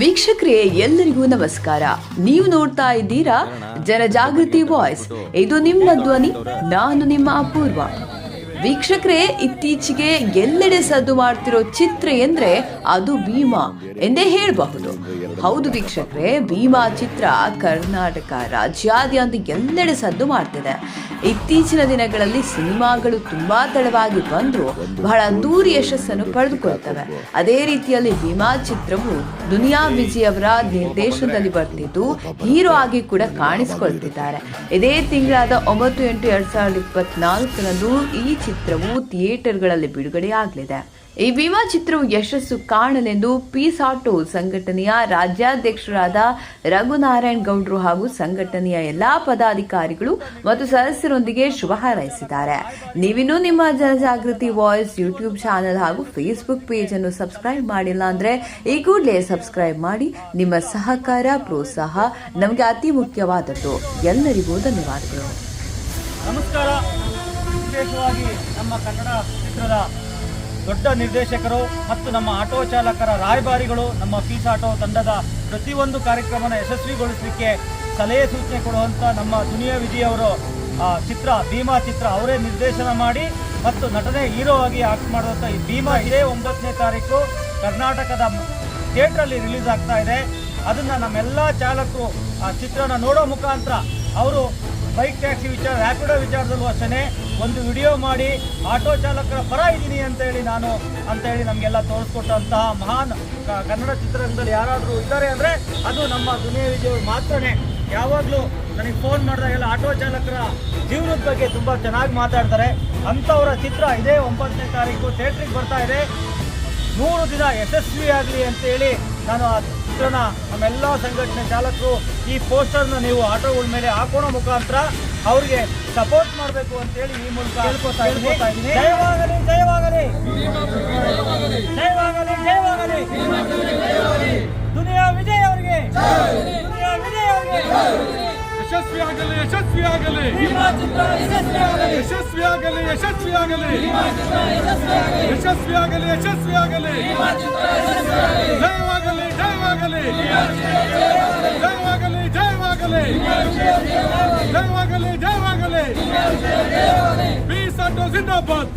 ವೀಕ್ಷಕರೇ, ಎಲ್ಲರಿಗೂ ನಮಸ್ಕಾರ. ನೀವು ನೋಡ್ತಾ ಇದ್ದೀರಾ ಜನಜಾಗೃತಿ ವಾಯ್ಸ್. ಇದು ನಿಮ್ಮ ಧ್ವನಿ, ನಾನು ನಿಮ್ಮ ಅಪೂರ್ವ. ವೀಕ್ಷಕರೇ, ಇತ್ತೀಚೆಗೆ ಎಲ್ಲೆಡೆ ಸದ್ದು ಮಾಡ್ತಿರೋ ಚಿತ್ರ ಎಂದ್ರೆ ಅದು ಭೀಮಾ ಎಂದೇ ಹೇಳಬಹುದು. ಹೌದು ವೀಕ್ಷಕರೇ, ಭೀಮಾ ಚಿತ್ರ ಕರ್ನಾಟಕ ರಾಜ್ಯಾದ್ಯಂತ ಎಲ್ಲೆಡೆ ಸದ್ದು ಮಾಡ್ತಿದೆ. ಇತ್ತೀಚಿನ ದಿನಗಳಲ್ಲಿ ಸಿನಿಮಾಗಳು ತುಂಬಾ ತಡವಾಗಿ ಬಂದರೂ ಬಹಳ ಅದ್ದೂರಿ ಯಶಸ್ಸನ್ನು ಪಡೆದುಕೊಳ್ತವೆ. ಅದೇ ರೀತಿಯಲ್ಲಿ ಭೀಮಾ ಚಿತ್ರವು ದುನಿಯಾ ವಿಜಯ್ ಅವರ ನಿರ್ದೇಶನದಲ್ಲಿ ಬರ್ತಿದ್ದು ಹೀರೋ ಆಗಿ ಕೂಡ ಕಾಣಿಸಿಕೊಳ್ತಿದ್ದಾರೆ. ಇದೇ ತಿಂಗಳಾದ 9/8/2024 ಈ ಚಿತ್ರವು ಥಿಯೇಟರ್ಗಳಲ್ಲಿ ಬಿಡುಗಡೆಯಾಗಲಿದೆ. ಈ ಭೀಮಾ ಚಿತ್ರವು ಯಶಸ್ಸು ಕಾಣಲೆಂದು ಪೀಸ್ ಆಟೋ ಸಂಘಟನೆಯ ರಾಜ್ಯಾಧ್ಯಕ್ಷರಾದ ರಘುನಾರಾಯಣ್ ಗೌಡ್ರು ಹಾಗೂ ಸಂಘಟನೆಯ ಎಲ್ಲಾ ಪದಾಧಿಕಾರಿಗಳು ಮತ್ತು ಸದಸ್ಯರೊಂದಿಗೆ ಶುಭ ಹಾರೈಸಿದ್ದಾರೆ. ನೀವಿನ್ನೂ ನಿಮ್ಮ ಜನಜಾಗೃತಿ ವಾಯ್ಸ್ ಯೂಟ್ಯೂಬ್ ಚಾನೆಲ್ ಹಾಗೂ ಫೇಸ್ಬುಕ್ ಪೇಜ್ ಅನ್ನು ಸಬ್ಸ್ಕ್ರೈಬ್ ಮಾಡಿಲ್ಲ ಅಂದ್ರೆ ಈ ಕೂಡಲೇ ಸಬ್ಸ್ಕ್ರೈಬ್ ಮಾಡಿ. ನಿಮ್ಮ ಸಹಕಾರ ಪ್ರೋತ್ಸಾಹ ನಮಗೆ ಅತಿ ಮುಖ್ಯವಾದದ್ದು. ಎಲ್ಲರಿಗೂ ಧನ್ಯವಾದಗಳು. ನಮಸ್ಕಾರ. ವಿಶೇಷವಾಗಿ ನಮ್ಮ ಕನ್ನಡ ಚಿತ್ರದ ದೊಡ್ಡ ನಿರ್ದೇಶಕರು ಮತ್ತು ನಮ್ಮ ಆಟೋ ಚಾಲಕರ ರಾಯಭಾರಿಗಳು ನಮ್ಮ ಪೀಸ್ ಆಟೋ ತಂಡದ ಪ್ರತಿಯೊಂದು ಕಾರ್ಯಕ್ರಮನ ಯಶಸ್ವಿಗೊಳಿಸಲಿಕ್ಕೆ ಸಲಹೆ ಸೂಚನೆ ಕೊಡುವಂಥ ನಮ್ಮ ದುನಿಯಾ ವಿಜಯ್ ಅವರು ಚಿತ್ರ ಭೀಮಾ ಚಿತ್ರ ಅವರೇ ನಿರ್ದೇಶನ ಮಾಡಿ ಮತ್ತು ನಟನೆ ಹೀರೋ ಆಗಿ ಆಕ್ಟ್ ಮಾಡುವಂಥ ಈ ಭೀಮಾ ಇದೇ 9ನೇ ತಾರೀಕು ಕರ್ನಾಟಕದ ಥಿಯೇಟ್ರಲ್ಲಿ ರಿಲೀಸ್ ಆಗ್ತಾ ಇದೆ. ಅದನ್ನು ನಮ್ಮೆಲ್ಲ ಚಾಲಕರು ಆ ಚಿತ್ರನ ನೋಡೋ ಮುಖಾಂತರ ಅವರು ಬೈಕ್ ಟ್ಯಾಕ್ಸಿ ವಿಚಾರ, ರ್ಯಾಪಿಡೋ ವಿಚಾರದಲ್ಲೂ ಅಷ್ಟೇ ಒಂದು ವಿಡಿಯೋ ಮಾಡಿ ಆಟೋ ಚಾಲಕರ ಪರ ಇದ್ದೀನಿ ಅಂತೇಳಿ ನಮಗೆಲ್ಲ ತೋರಿಸ್ಕೊಟ್ಟಂತಹ ಮಹಾನ್ ಕನ್ನಡ ಚಿತ್ರರಂಗದಲ್ಲಿ ಯಾರಾದರೂ ಇದ್ದಾರೆ ಅಂದರೆ ಅದು ನಮ್ಮ ದುನಿಯಾ ವಿಜಯ್ ಮಾತ್ರನೇ. ಯಾವಾಗಲೂ ನನಗೆ ಫೋನ್ ಮಾಡಿದಾಗೆಲ್ಲ ಆಟೋ ಚಾಲಕರ ಜೀವನದ ಬಗ್ಗೆ ತುಂಬ ಚೆನ್ನಾಗಿ ಮಾತಾಡ್ತಾರೆ. ಅಂಥವರ ಚಿತ್ರ ಇದೇ 9ನೇ ತಾರೀಕು ಥಿಯೇಟ್ರಿಗೆ ಬರ್ತಾ ಇದೆ. 100 ದಿನ ಯಶಸ್ವಿಯಾಗಲಿ ಅಂತೇಳಿ ನಾನು ಆ ಚಿತ್ರನ ನಮ್ಮೆಲ್ಲ ಸಂಘಟನೆ ಚಾಲಕರು ಈ ಪೋಸ್ಟರ್ನ ನೀವು ಆಟೋಗಳ ಮೇಲೆ ಹಾಕೋಣ ಮುಖಾಂತರ ಅವ್ರಿಗೆ ಸಪೋರ್ಟ್ ಮಾಡಬೇಕು ಅಂತೇಳಿ ಈ ಮೂಲಕ ಹೇಳ್ಕೊತಾ ಇದ್ದೀನಿ. ಜಯವಾಗಲಿ, ಜಯವಾಗಲಿ, ಜಯವಾಗಲಿ, ಜಯವಾಗಲಿ. ದುನಿಯಾ ವಿಜಯ್ ಅವರಿಗೆ, ದುನಿಯಾ ವಿಜಯ್ ಅವರಿಗೆ ಯಶಸ್ವಿಯಾಗಲಿ, ಯಶಸ್ವಿಯಾಗಲಿ, ಯಶಸ್ವಿಯಾಗಲಿ, ಯಶಸ್ವಿಯಾಗಲಿ, ಯಶಸ್ವಿಯಾಗಲಿ, ಯಶಸ್ವಿಯಾಗಲಿ, ಯಶಸ್ವಿಯಾಗಲಿ. ಜಯವಾಗಲಿ, ಜಯವಾಗಲಿ, ಜಯವಾಗಲಿ, ಜಯವಾಗಲಿ, ಜಯವಾಗಲಿ, ಜಯವಾಗಲಿ. ಪೀಸ್ ಆಟೋ ಜಿಂದಾಬಾದ್.